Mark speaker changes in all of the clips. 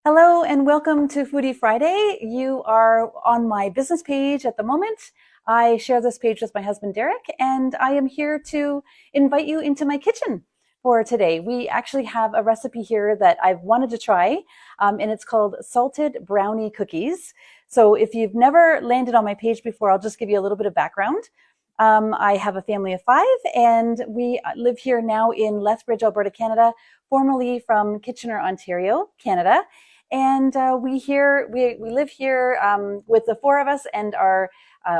Speaker 1: Hello and welcome to Foodie Friday. You are on my business page at the moment. I share this page with my husband Derek, and I am here to invite you into my kitchen for today. We actually have a recipe here that I've wanted to try, and it's called Salted Brownie Cookies. So if you've never landed on my page before, I'll just give you a little bit of background. I have a family of 5, and we live here now in Lethbridge, Alberta, Canada, formerly from Kitchener, Ontario, Canada. And we live here with the 4 of us, and our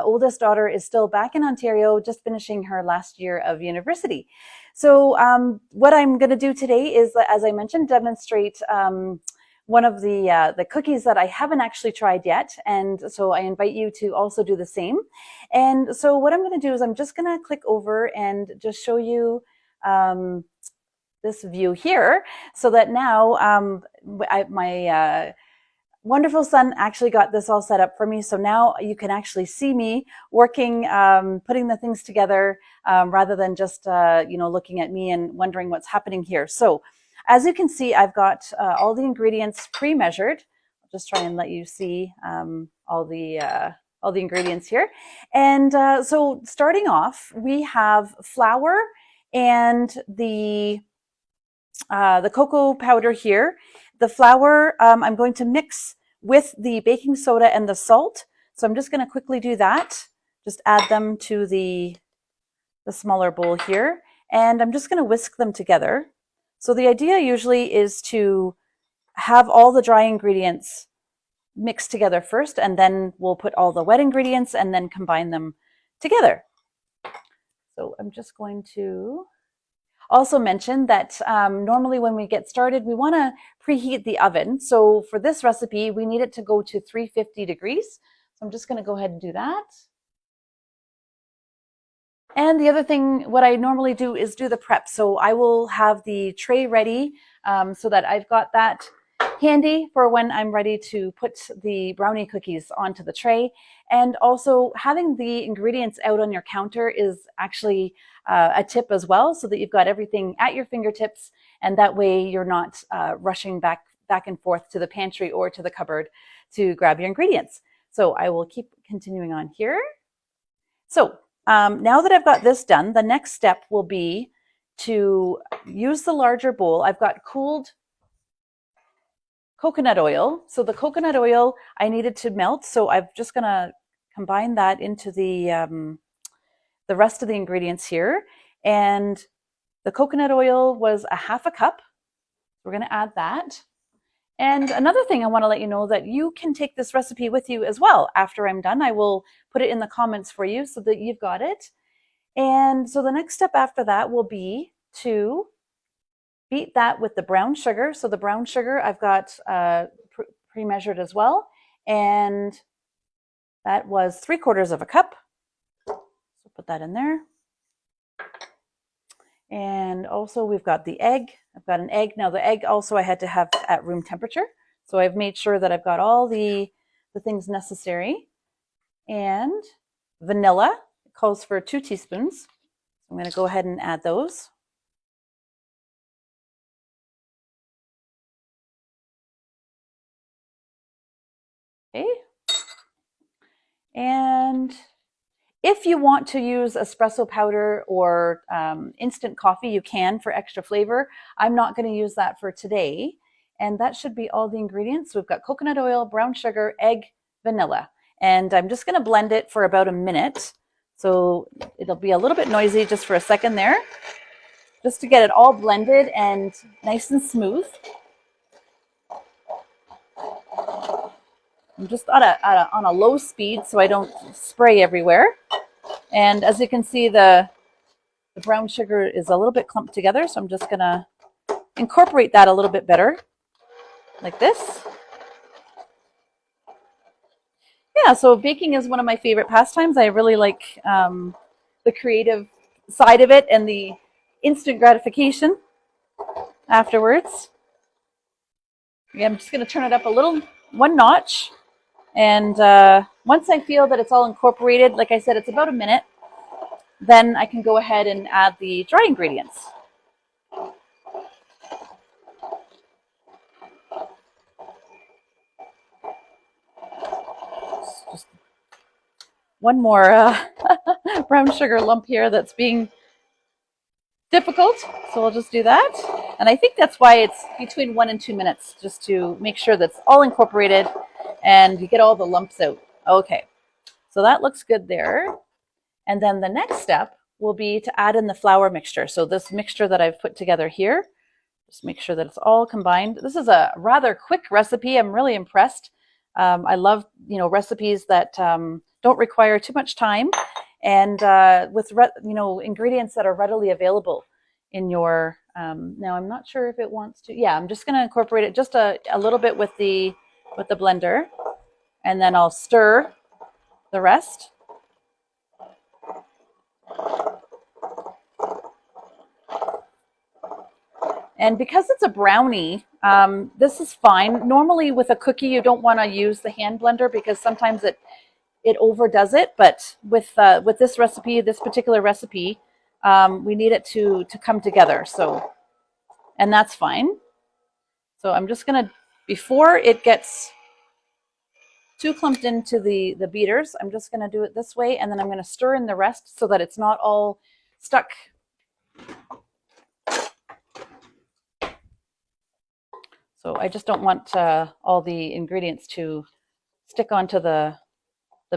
Speaker 1: oldest daughter is still back in Ontario, just finishing her last year of university. So what I'm going to do today is, as I mentioned, demonstrate one of the cookies that I haven't actually tried yet, and so I invite you to also do the same. And so what I'm going to do is I'm just going to click over and just show you this view here, so that now my wonderful son actually got this all set up for me. So now you can actually see me working, putting the things together, rather than just looking at me and wondering what's happening here. So as you can see, I've got all the ingredients pre-measured. I'll just try and let you see all the ingredients here. And so starting off, we have flour and the cocoa powder here. The flour I'm going to mix with the baking soda and the salt. So I'm just going to quickly do that. Just add them to the smaller bowl here. And I'm just going to whisk them together. So the idea usually is to have all the dry ingredients mixed together first, and then we'll put all the wet ingredients and then combine them together. So I'm just going to also mention that normally when we get started, we want to preheat the oven. So for this recipe, we need it to go to 350 degrees. So I'm just going to go ahead and do that. And the other thing, what I normally do is do the prep. So I will have the tray ready so that I've got that handy for when I'm ready to put the brownie cookies onto the tray. And also having the ingredients out on your counter is actually a tip as well, so that you've got everything at your fingertips, and that way you're not rushing back and forth to the pantry or to the cupboard to grab your ingredients. So I will keep continuing on here. So now that I've got this done, the next step will be to use the larger bowl. I've got cooled coconut oil. So the coconut oil I needed to melt, so I'm just going to combine that into the rest of the ingredients here. And the coconut oil was a half a cup. We're going to add that. And another thing I want to let you know that you can take this recipe with you as well. After I'm done, I will put it in the comments for you so that you've got it. And so the next step after that will be to beat that with the brown sugar. So the brown sugar I've got pre-measured as well. And that was 3/4 of a cup. So put that in there. And also we've got the egg. I've got an egg. Now the egg also I had to have at room temperature. So I've made sure that I've got all the things necessary. And vanilla, it calls for 2 teaspoons. I'm going to go ahead and add those. Okay. And if you want to use espresso powder or instant coffee, you can for extra flavor. I'm not going to use that for today. And that should be all the ingredients. We've got coconut oil, brown sugar, egg, vanilla. And I'm just going to blend it for about a minute. So it'll be a little bit noisy just for a second there, just to get it all blended and nice and smooth. I'm just on a low speed so I don't spray everywhere. And as you can see, the brown sugar is a little bit clumped together, so I'm just going to incorporate that a little bit better, like this. Yeah, so baking is one of my favorite pastimes. I really like the creative side of it and the instant gratification afterwards. Yeah, I'm just going to turn it up a little, 1 notch. And once I feel that it's all incorporated, like I said, it's about a minute, then I can go ahead and add the dry ingredients. one more brown sugar lump here that's being difficult. So I'll just do that. And I think that's why it's between 1 and 2 minutes, just to make sure that's all incorporated and you get all the lumps out. Okay, so that looks good there. And then the next step will be to add in the flour mixture. So this mixture that I've put together here, just make sure that it's all combined. This is a rather quick recipe. I'm really impressed. I love, recipes that don't require too much time, and with ingredients that are readily available in your. Now I'm not sure if it wants to. Yeah, I'm just going to incorporate it just a little bit with the blender, and then I'll stir the rest. And because it's a brownie, this is fine. Normally with a cookie, you don't want to use the hand blender because sometimes it overdoes it. But with this recipe, this particular recipe, we need it to come together. So, and that's fine. So I'm just going to, before it gets too clumped into the beaters, I'm just going to do it this way. And then I'm going to stir in the rest so that it's not all stuck. So I just don't want all the ingredients to stick onto the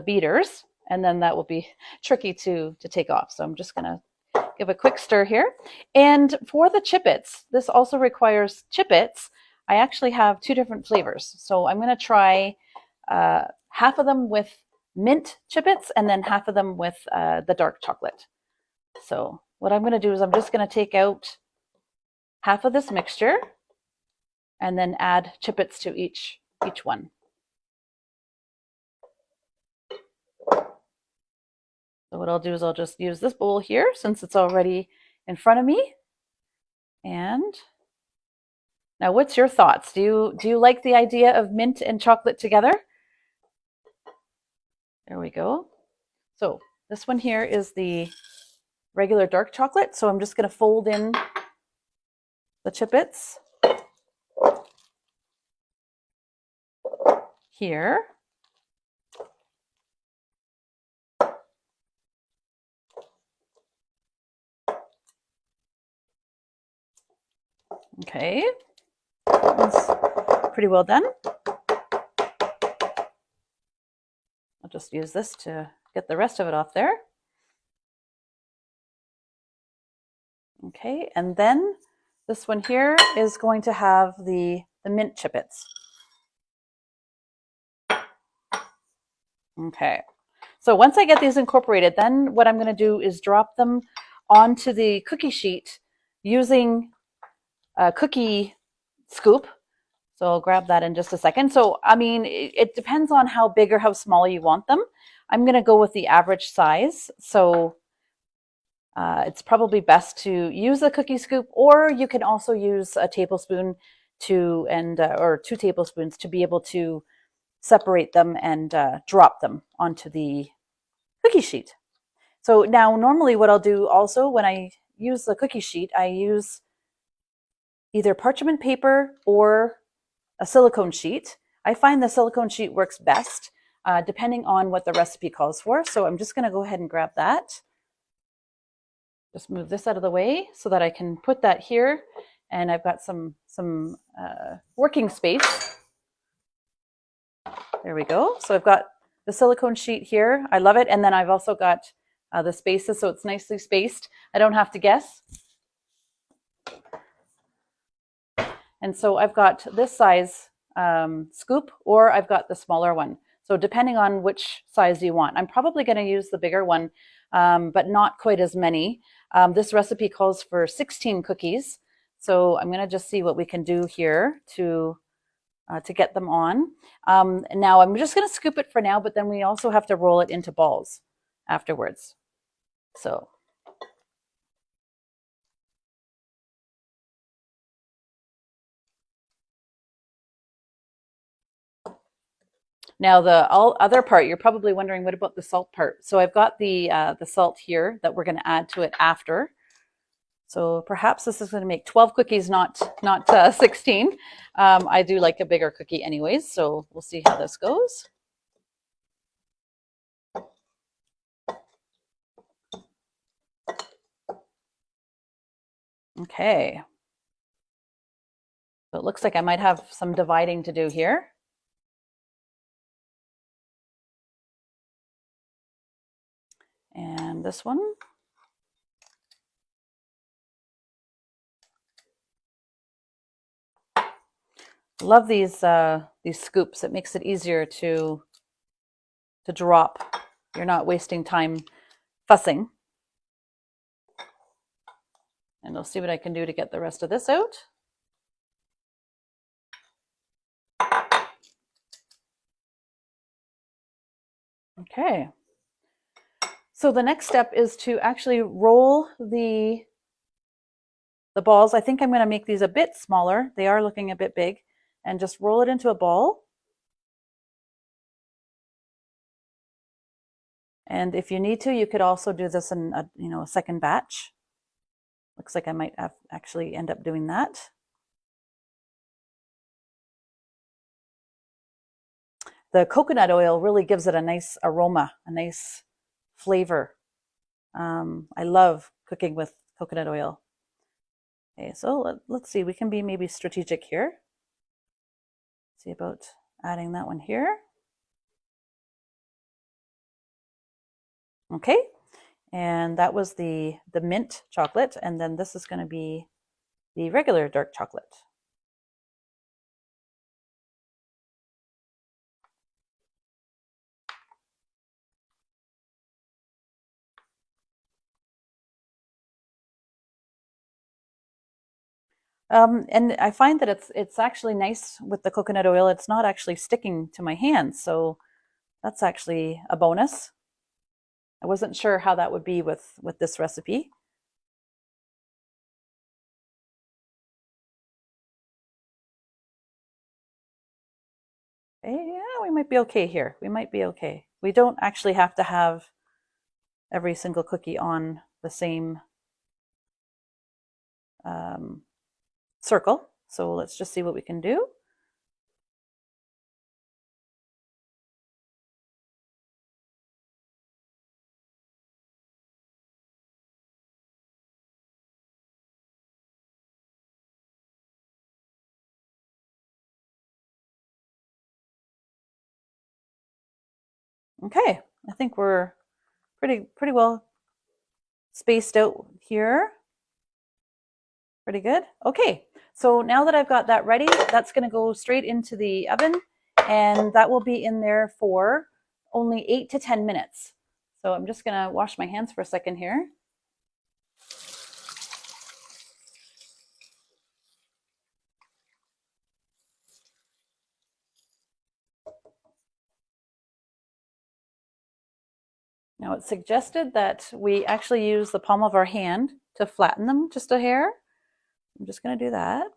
Speaker 1: beaters, and then that will be tricky to take off. So I'm just going to give a quick stir here. And for the chippets, this also requires chippets. I actually have 2 different flavors. So I'm going to try half of them with mint chippets and then half of them with the dark chocolate. So what I'm going to do is I'm just going to take out half of this mixture and then add chippets to each one. So what I'll do is I'll just use this bowl here since it's already in front of me. And now what's your thoughts? Do you like the idea of mint and chocolate together? There we go. So this one here is the regular dark chocolate. So I'm just going to fold in the chippets here. Okay, that one's pretty well done. I'll just use this to get the rest of it off there. Okay, and then this one here is going to have the mint chippets. Okay, so once I get these incorporated, then what I'm going to do is drop them onto the cookie sheet using a cookie scoop. So I'll grab that in just a second. So, I mean, it depends on how big or how small you want them. I'm going to go with the average size. So it's probably best to use a cookie scoop, or you can also use a tablespoon or 2 tablespoons to be able to separate them and drop them onto the cookie sheet. So now normally what I'll do also when I use the cookie sheet, I use either parchment paper or a silicone sheet. I find the silicone sheet works best depending on what the recipe calls for. So I'm just going to go ahead and grab that. Just move this out of the way so that I can put that here, and I've got some working space. There we go. So I've got the silicone sheet here. I love it. And then I've also got the spaces, so it's nicely spaced. I don't have to guess. And so I've got this size scoop, or I've got the smaller one. So depending on which size you want. I'm probably going to use the bigger one, but not quite as many. This recipe calls for 16 cookies. So I'm going to just see what we can do here to get them on. Now I'm just going to scoop it for now, but then we also have to roll it into balls afterwards. So now the other part, you're probably wondering, what about the salt part? So I've got the salt here that we're going to add to it after. So perhaps this is going to make 12 cookies, not 16. I do like a bigger cookie anyways, so we'll see how this goes. Okay. So it looks like I might have some dividing to do here. And this one. Love these scoops. It makes it easier to drop. You're not wasting time fussing. And I'll see what I can do to get the rest of this out. Okay. So the next step is to actually roll the balls. I think I'm going to make these a bit smaller. They are looking a bit big. And just roll it into a ball. And if you need to, you could also do this in a second batch. Looks like I might actually end up doing that. The coconut oil really gives it a nice aroma, a nice flavor. I love cooking with coconut oil. Okay, so let's see, we can be maybe strategic here. See about adding that one here. Okay, and that was the mint chocolate, and then this is going to be the regular dark chocolate. And I find that it's actually nice with the coconut oil. It's not actually sticking to my hands, so that's actually a bonus. I wasn't sure how that would be with this recipe. Yeah, we might be okay here. We might be okay. We don't actually have to have every single cookie on the same circle. So let's just see what we can do. Okay, I think we're pretty well spaced out here. Pretty good. Okay, so now that I've got that ready, that's going to go straight into the oven, and that will be in there for only 8 to 10 minutes. So I'm just going to wash my hands for a second here. Now it's suggested that we actually use the palm of our hand to flatten them just a hair. I'm just going to do that.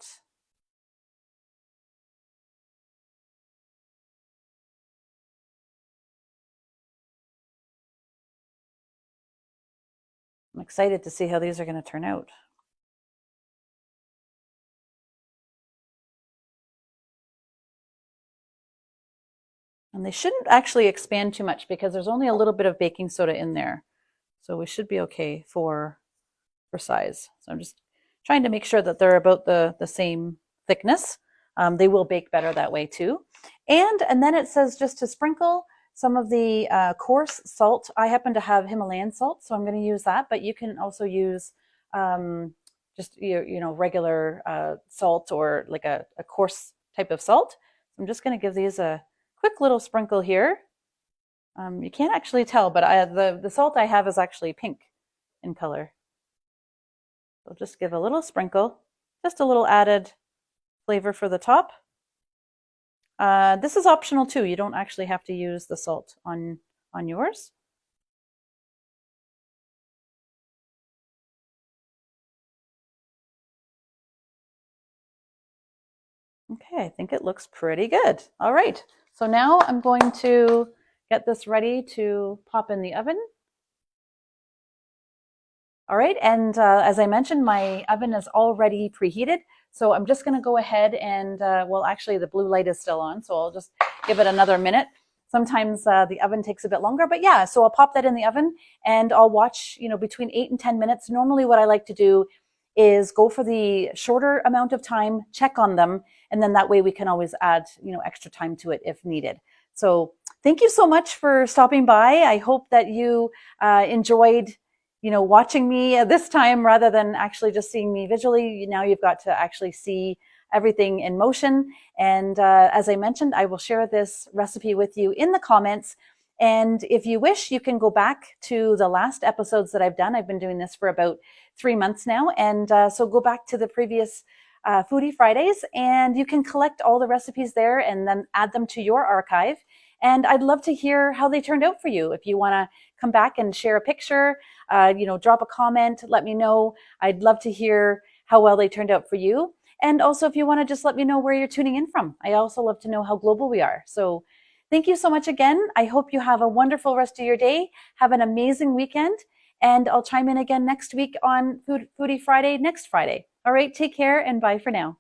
Speaker 1: I'm excited to see how these are going to turn out. And they shouldn't actually expand too much because there's only a little bit of baking soda in there. So we should be okay for size. So I'm just trying to make sure that they're about the same thickness. They will bake better that way too. And then it says just to sprinkle some of the coarse salt. I happen to have Himalayan salt, so I'm going to use that. But you can also use just regular salt or like a coarse type of salt. I'm just going to give these a quick little sprinkle here. You can't actually tell, but the salt I have is actually pink in color. So just give a little sprinkle, just a little added flavor for the top. This is optional too. You don't actually have to use the salt on yours. Okay, I think it looks pretty good. All right, so now I'm going to get this ready to pop in the oven. All right, and as I mentioned, my oven is already preheated. So I'm just gonna go ahead and, well, actually the blue light is still on, so I'll just give it another minute. Sometimes the oven takes a bit longer, but yeah, so I'll pop that in the oven and I'll watch, between 8 and 10 minutes. Normally what I like to do is go for the shorter amount of time, check on them, and then that way we can always add, extra time to it if needed. So thank you so much for stopping by. I hope that you enjoyed, watching me this time rather than actually just seeing me visually. Now you've got to actually see everything in motion. And as I mentioned, I will share this recipe with you in the comments. And if you wish, you can go back to the last episodes that I've done. I've been doing this for about 3 months now. And so go back to the previous Foodie Fridays, and you can collect all the recipes there and then add them to your archive. And I'd love to hear how they turned out for you. If you want to come back and share a picture, drop a comment, let me know. I'd love to hear how well they turned out for you. And also, if you want to just let me know where you're tuning in from. I also love to know how global we are. So thank you so much again. I hope you have a wonderful rest of your day. Have an amazing weekend. And I'll chime in again next week on Foodie Friday, next Friday. All right, take care and bye for now.